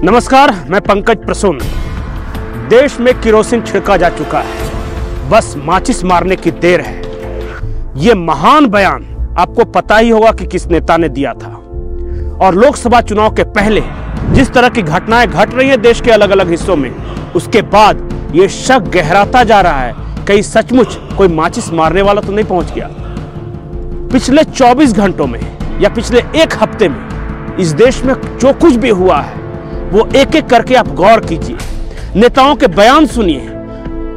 नमस्कार, मैं पंकज प्रसून। देश में केरोसिन छिड़का जा चुका है, बस माचिस मारने की देर है। यह महान बयान आपको पता ही होगा कि किस नेता ने दिया था। और लोकसभा चुनाव के पहले जिस तरह की घटनाएं घट रही है देश के अलग अलग हिस्सों में, उसके बाद यह शक गहराता जा रहा है कहीं सचमुच कोई माचिस मारने वाला तो नहीं पहुंच गया। पिछले 24 घंटों में या पिछले एक हफ्ते में इस देश में जो कुछ भी हुआ है वो एक एक करके आप गौर कीजिए, नेताओं के बयान सुनिए,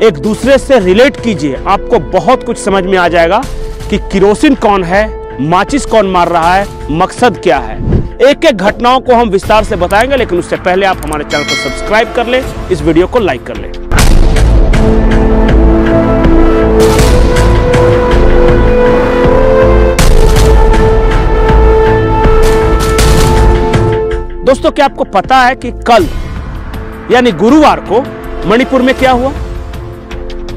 एक दूसरे से रिलेट कीजिए। आपको बहुत कुछ समझ में आ जाएगा कि केरोसिन कौन है, माचिस कौन मार रहा है, मकसद क्या है। एक एक घटनाओं को हम विस्तार से बताएंगे, लेकिन उससे पहले आप हमारे चैनल को सब्सक्राइब कर लें, इस वीडियो को लाइक कर लें। दोस्तों, क्या आपको पता है कि कल यानी गुरुवार को मणिपुर में क्या हुआ?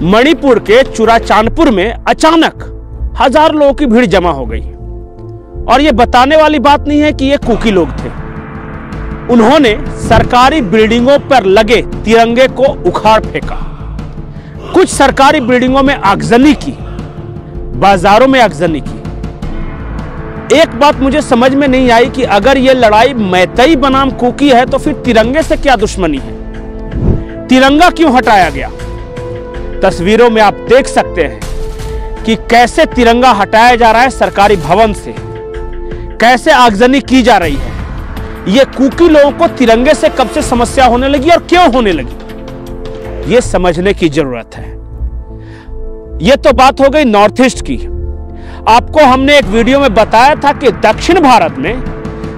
मणिपुर के चुराचांदपुर में अचानक 1000 लोगों की भीड़ जमा हो गई। और यह बताने वाली बात नहीं है कि ये कुकी लोग थे। उन्होंने सरकारी बिल्डिंगों पर लगे तिरंगे को उखाड़ फेंका, कुछ सरकारी बिल्डिंगों में आगजनी की, बाजारों में आगजनी की। एक बात मुझे समझ में नहीं आई कि अगर यह लड़ाई मैतेई बनाम कुकी है तो फिर तिरंगे से क्या दुश्मनी है? तिरंगा क्यों हटाया गया? तस्वीरों में आप देख सकते हैं कि कैसे तिरंगा हटाया जा रहा है सरकारी भवन से, कैसे आगजनी की जा रही है। यह कुकी लोगों को तिरंगे से कब से समस्या होने लगी और क्यों होने लगी, यह समझने की जरूरत है। यह तो बात हो गई नॉर्थ ईस्ट की। आपको हमने एक वीडियो में बताया था कि दक्षिण भारत में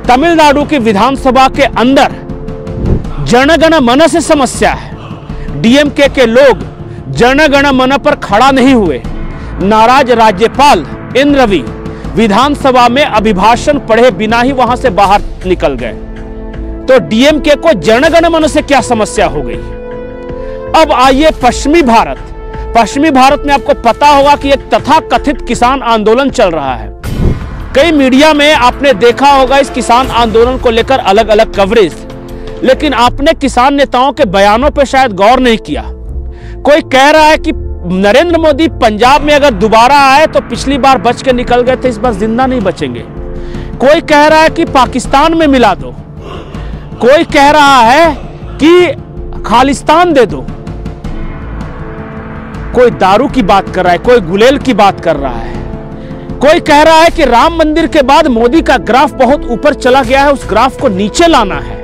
तमिलनाडु की विधानसभा के अंदर जन गण मन से समस्या है। डीएमके के लोग जन गण मन पर खड़ा नहीं हुए। नाराज राज्यपाल एन रवि विधानसभा में अभिभाषण पढ़े बिना ही वहां से बाहर निकल गए। तो डीएमके को जन गण मन से क्या समस्या हो गई? अब आइए पश्चिमी भारत में आपको पता होगा कि एक तथाकथित किसान आंदोलन चल रहा है। कई मीडिया में आपने देखा होगा इस किसान आंदोलन को लेकर अलग अलग कवरेज, लेकिन आपने किसान नेताओं के बयानों पर शायद गौर नहीं किया। कोई कह रहा है कि नरेंद्र मोदी पंजाब में अगर दोबारा आए तो पिछली बार बच के निकल गए थे, इस बार जिंदा नहीं बचेंगे। कोई कह रहा है कि पाकिस्तान में मिला दो, कोई कह रहा है कि खालिस्तान दे दो, कोई दारू की बात कर रहा है, कोई गुलेल की बात कर रहा है, कोई कह रहा है कि राम मंदिर के बाद मोदी का ग्राफ बहुत ऊपर चला गया है, उस ग्राफ को नीचे लाना है।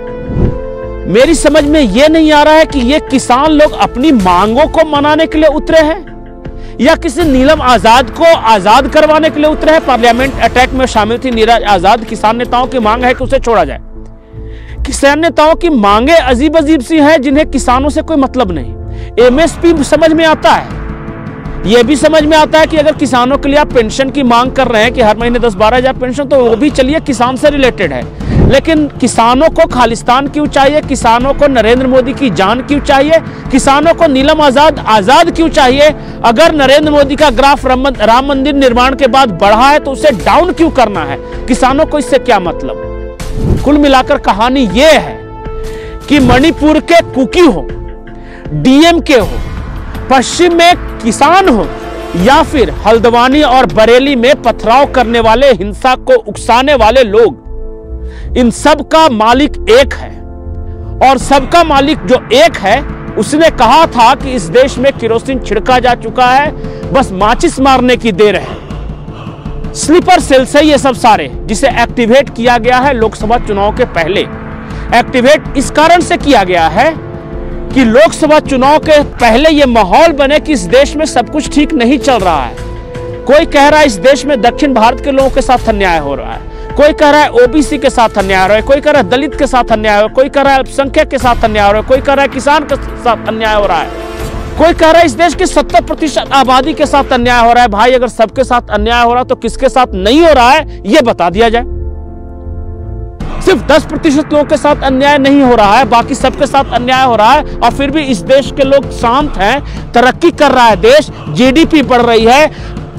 मेरी समझ में यह नहीं आ रहा है कि ये किसान लोग अपनी मांगों को मनाने के लिए उतरे हैं या किसी नीलम आजाद को आजाद करवाने के लिए उतरे हैं। पार्लियामेंट अटैक में शामिल थी नीरज आजाद। किसान नेताओं की मांग है कि उसे छोड़ा जाए। किसान नेताओं की मांगे अजीब अजीब सी है जिन्हें किसानों से कोई मतलब नहीं। एमएसपी समझ में आता है, यह भी समझ में आता है कि अगर किसानों के लिए आप पेंशन की मांग कर रहे हैं कि हर महीने 10-12 हजार पेंशन, तो वो भी चलिए किसान से रिलेटेड है। लेकिन किसानों को खालिस्तान क्यों चाहिए? किसानों को नरेंद्र मोदी की जान क्यों चाहिए? किसानों को नीलम आजाद क्यों चाहिए? अगर नरेंद्र मोदी का ग्राफ राम मंदिर निर्माण के बाद बढ़ा है तो उसे डाउन क्यों करना है? किसानों को इससे क्या मतलब? कुल मिलाकर कहानी यह है कि मणिपुर के कुकी हो, डीएमके हो, पश्चिम में किसान हो, या फिर हल्द्वानी और बरेली में पथराव करने वाले, हिंसा को उकसाने वाले लोग, इन सब का मालिक एक है। और सबका मालिक जो एक है उसने कहा था कि इस देश में केरोसिन छिड़का जा चुका है, बस माचिस मारने की देर है। स्लीपर सेल से ये सब सारे, जिसे एक्टिवेट किया गया है लोकसभा चुनाव के पहले। एक्टिवेट इस कारण से किया गया है कि लोकसभा चुनाव के पहले यह माहौल बने कि इस देश में सब कुछ ठीक नहीं चल रहा है। कोई कह रहा है इस देश में दक्षिण भारत के लोगों के साथ अन्याय हो रहा है, कोई कह रहा है ओबीसी के साथ अन्याय हो रहा है, कोई कह रहा है दलित के साथ अन्याय हो रहा है, कोई कह रहा है अल्पसंख्यक के साथ अन्याय हो रहा है, कोई कह रहा है किसान के साथ अन्याय हो रहा है, कोई कह रहा है इस देश की 70% आबादी के साथ अन्याय हो रहा है। भाई, अगर सबके साथ अन्याय हो रहा है तो किसके साथ नहीं हो रहा है यह बता दिया जाए। सिर्फ 10% लोगों के साथ अन्याय नहीं हो रहा है, बाकी सबके साथ अन्याय हो रहा है। और फिर भी इस देश के लोग शांत हैं, तरक्की कर रहा है देश, जीडीपी बढ़ रही है,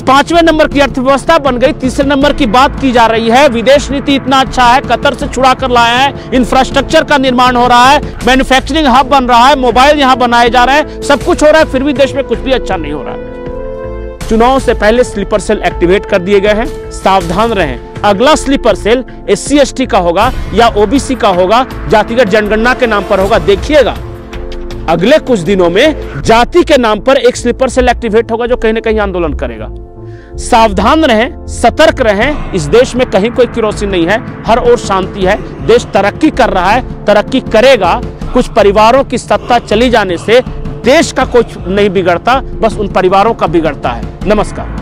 5वें नंबर की अर्थव्यवस्था बन गई, तीसरे नंबर की बात की जा रही है। विदेश नीति इतना अच्छा है, कतर से छुड़ा कर लाया है, इंफ्रास्ट्रक्चर का निर्माण हो रहा है, मैन्युफैक्चरिंग हब बन रहा है, मोबाइल यहां बनाए जा रहे हैं, सब कुछ हो रहा है, फिर भी देश में कुछ भी अच्छा नहीं हो रहा है। चुनाव से पहले स्लीपर सेल एक्टिवेट कर दिए गए हैं, सावधान रहें। अगला स्लीपर सेल SC/ST का होगा या OBC का होगा, जातिगत जनगणना के नाम पर होगा। देखिएगा अगले कुछ दिनों में जाति के नाम पर एक स्लीपर सेल एक्टिवेट होगा जो कहीं ना कहीं आंदोलन करेगा। सावधान रहें, सतर्क रहें। इस देश में कहीं कोई किरोसिन नहीं है, हर ओर शांति है, देश तरक्की कर रहा है, तरक्की करेगा। कुछ परिवारों की सत्ता चली जाने से देश का कुछ नहीं बिगड़ता, बस उन परिवारों का बिगड़ता है। नमस्कार।